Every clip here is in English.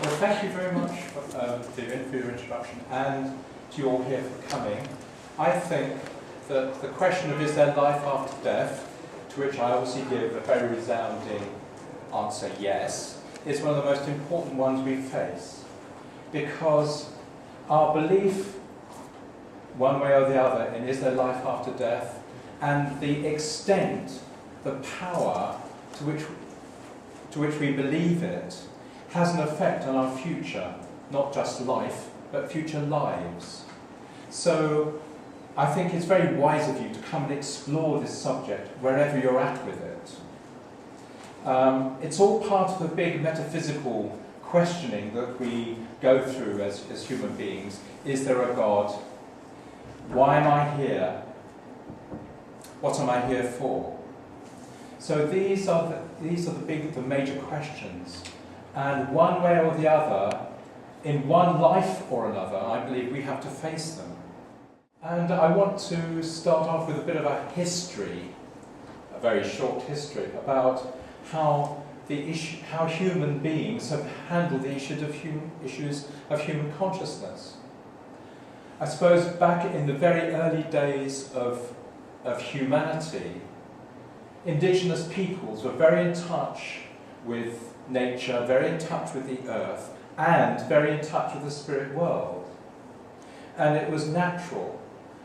Well, thank you very much for your introduction and to you all here for coming. I think that the question of is there life after death, to which I obviously give a very resounding answer yes, is one of the most important ones we face. Because our belief, one way or the other, in is there life after death, and the extent, the power to which we believe it, has an effect on our future, not just life, but future lives. So I think it's very wise of you to come and explore this subject wherever you're at with it. It's all part of the big metaphysical questioning that we go through as human beings. Is there a God? Why am I here? What am I here for? So these are the major questions. And one way or the other, in one life or another, I believe we have to face them. And I want to start off with a bit of a history, a very short history, about how human beings have handled the issues of human consciousness. I suppose back in the very early days of humanity, indigenous peoples were very in touch with nature, very in touch with the earth, and very in touch with the spirit world. And it was natural.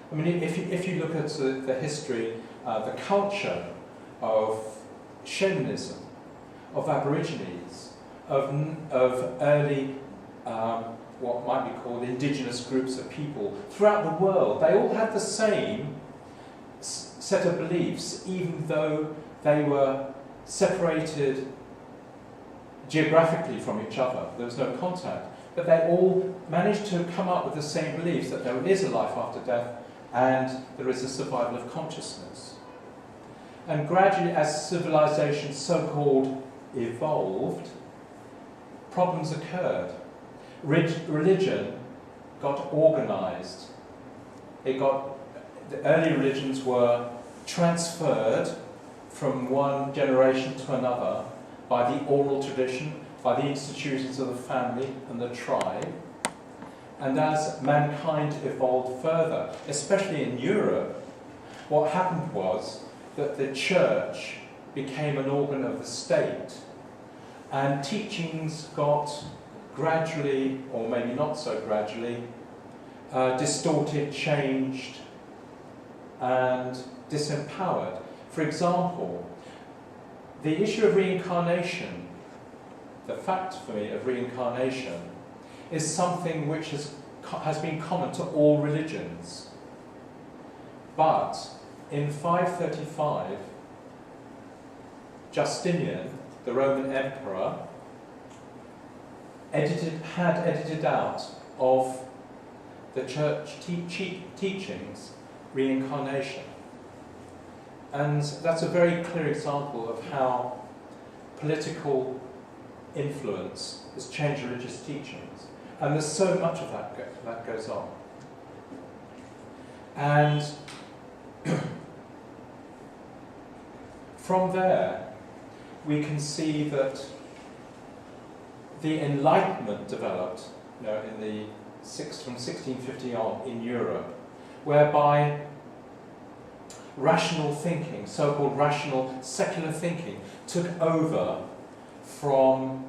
I mean, if you look at the history, the culture of shamanism, of Aborigines, of early, what might be called indigenous groups of people throughout the world, they all had the same set of beliefs, even though they were separated geographically from each other. There was no contact. But they all managed to come up with the same beliefs that there is a life after death and there is a survival of consciousness. And gradually, as civilization so-called evolved, problems occurred. Religion got organized. The early religions were transferred from one generation to another by the oral tradition, by the institutions of the family and the tribe. And as mankind evolved further, especially in Europe, what happened was that the church became an organ of the state, and teachings got gradually, or maybe not so gradually, distorted, changed, and disempowered. For example, the issue of reincarnation, the fact for me of reincarnation, is something which has been common to all religions. But in 535, Justinian, the Roman emperor, had edited out of the church teachings reincarnation. And that's a very clear example of how political influence has changed religious teachings. And there's so much of that goes on. And from there, we can see that the Enlightenment developed, from 1650 on in Europe, whereby rational thinking, so-called rational secular thinking, took over from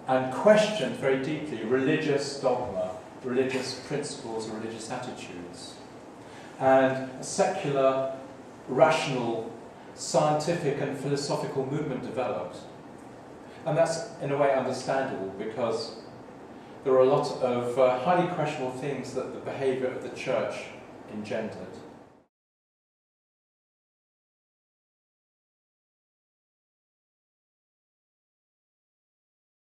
and questioned very deeply religious dogma, religious principles, religious attitudes. And a secular, rational, scientific and philosophical movement developed. And that's in a way understandable because there are a lot of highly questionable things that the behaviour of the church engendered.